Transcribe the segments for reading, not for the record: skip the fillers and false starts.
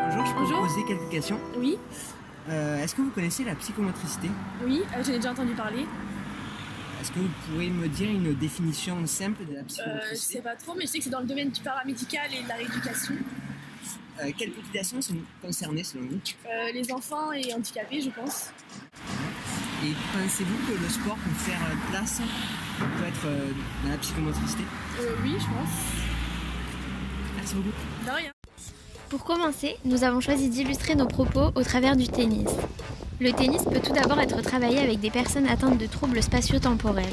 Bonjour, je peux Bonjour. vous poser quelques questions. Oui, Est-ce que vous connaissez la psychomotricité? oui, j'en ai déjà entendu parler. Est-ce que vous pouvez me dire une définition simple de la Je psychomotricité? sais pas trop, mais je sais que c'est dans le domaine du paramédical et de la rééducation. Quelles populations sont concernées selon vous? Les enfants et handicapés, je pense. Et pensez-vous que le sport peut faire place, peut être dans la psychomotricité? Oui, je pense. Merci beaucoup. De rien. Pour commencer, nous avons choisi d'illustrer nos propos au travers du tennis. Le tennis peut tout d'abord être travaillé avec des personnes atteintes de troubles spatio-temporels.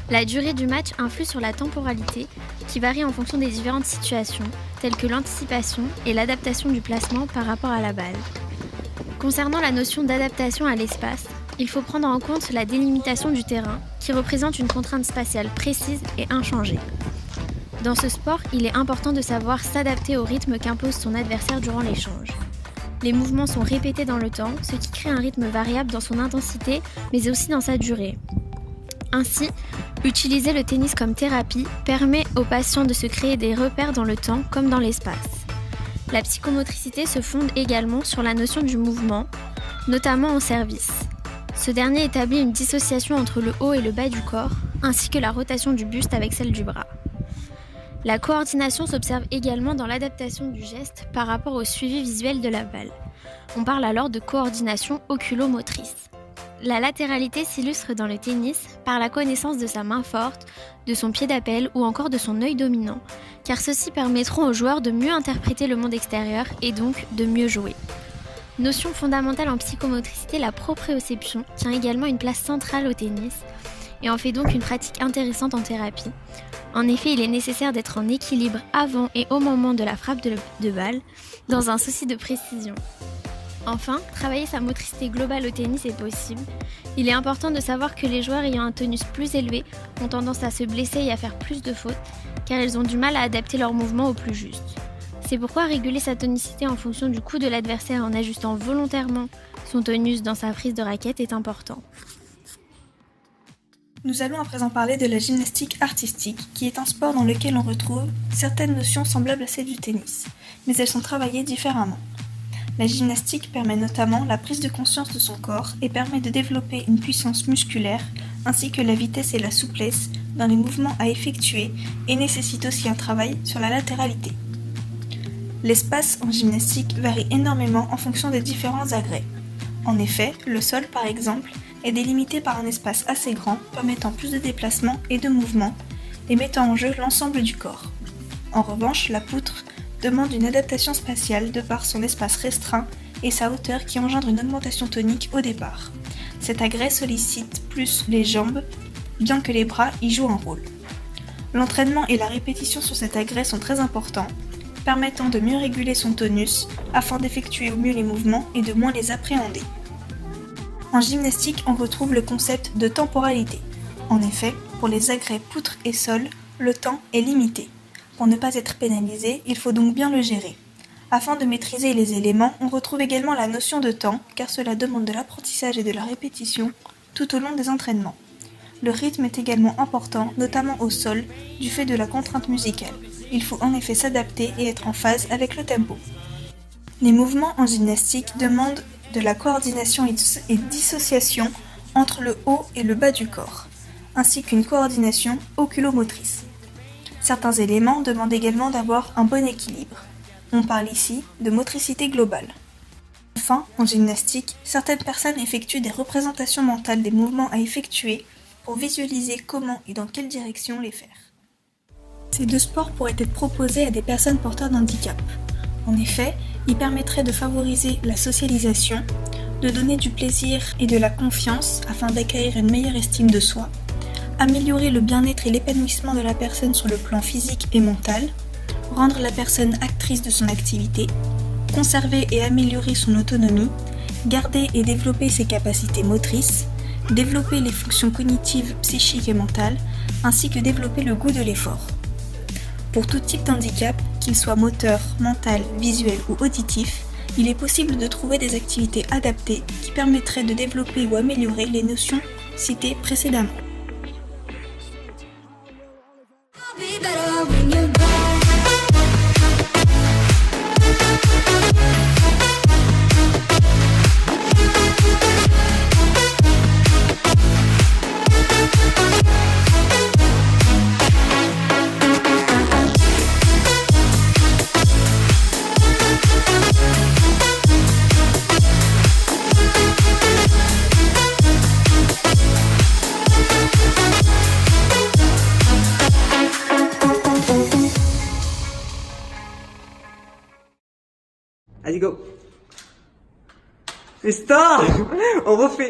La durée du match influe sur la temporalité, qui varie en fonction des différentes situations, telles que l'anticipation et l'adaptation du placement par rapport à la balle. Concernant la notion d'adaptation à l'espace, il faut prendre en compte la délimitation du terrain, qui représente une contrainte spatiale précise et inchangée. Dans ce sport, il est important de savoir s'adapter au rythme qu'impose son adversaire durant l'échange. Les mouvements sont répétés dans le temps, ce qui crée un rythme variable dans son intensité, mais aussi dans sa durée. Ainsi, utiliser le tennis comme thérapie permet aux patients de se créer des repères dans le temps comme dans l'espace. La psychomotricité se fonde également sur la notion du mouvement, notamment en service. Ce dernier établit une dissociation entre le haut et le bas du corps, ainsi que la rotation du buste avec celle du bras. La coordination s'observe également dans l'adaptation du geste par rapport au suivi visuel de la balle. On parle alors de coordination oculomotrice. La latéralité s'illustre dans le tennis par la connaissance de sa main forte, de son pied d'appel ou encore de son œil dominant, car ceux-ci permettront aux joueurs de mieux interpréter le monde extérieur et donc de mieux jouer. Notion fondamentale en psychomotricité, la proprioception tient également une place centrale au tennis et en fait donc une pratique intéressante en thérapie. En effet, il est nécessaire d'être en équilibre avant et au moment de la frappe de balle, dans un souci de précision. Enfin, travailler sa motricité globale au tennis est possible. Il est important de savoir que les joueurs ayant un tonus plus élevé ont tendance à se blesser et à faire plus de fautes, car ils ont du mal à adapter leurs mouvements au plus juste. C'est pourquoi réguler sa tonicité en fonction du coup de l'adversaire en ajustant volontairement son tonus dans sa prise de raquette est important. Nous allons à présent parler de la gymnastique artistique, qui est un sport dans lequel on retrouve certaines notions semblables à celles du tennis, mais elles sont travaillées différemment. La gymnastique permet notamment la prise de conscience de son corps et permet de développer une puissance musculaire, ainsi que la vitesse et la souplesse dans les mouvements à effectuer et nécessite aussi un travail sur la latéralité. L'espace en gymnastique varie énormément en fonction des différents agrès. En effet, le sol par exemple est délimité par un espace assez grand permettant plus de déplacement et de mouvement et mettant en jeu l'ensemble du corps. En revanche, la poutre demande une adaptation spatiale de par son espace restreint et sa hauteur qui engendre une augmentation tonique au départ. Cet agrès sollicite plus les jambes, bien que les bras y jouent un rôle. L'entraînement et la répétition sur cet agrès sont très importants, permettant de mieux réguler son tonus afin d'effectuer au mieux les mouvements et de moins les appréhender. En gymnastique, on retrouve le concept de temporalité. En effet, pour les agrès poutre et sol, le temps est limité. Pour ne pas être pénalisé, il faut donc bien le gérer. Afin de maîtriser les éléments, on retrouve également la notion de temps, car cela demande de l'apprentissage et de la répétition tout au long des entraînements. Le rythme est également important, notamment au sol, du fait de la contrainte musicale. Il faut en effet s'adapter et être en phase avec le tempo. Les mouvements en gymnastique demandent de la coordination et dissociation entre le haut et le bas du corps, ainsi qu'une coordination oculomotrice. Certains éléments demandent également d'avoir un bon équilibre. On parle ici de motricité globale. Enfin, en gymnastique, certaines personnes effectuent des représentations mentales des mouvements à effectuer pour visualiser comment et dans quelle direction les faire. Ces deux sports pourraient être proposés à des personnes porteurs d'handicap. En effet, ils permettraient de favoriser la socialisation, de donner du plaisir et de la confiance afin d'acquérir une meilleure estime de soi, améliorer le bien-être et l'épanouissement de la personne sur le plan physique et mental, rendre la personne actrice de son activité, conserver et améliorer son autonomie, garder et développer ses capacités motrices, développer les fonctions cognitives, psychiques et mentales, ainsi que développer le goût de l'effort. Pour tout type d'handicap, qu'il soit moteur, mental, visuel ou auditif, il est possible de trouver des activités adaptées qui permettraient de développer ou améliorer les notions citées précédemment. Allez, go. Mais stop. On refait.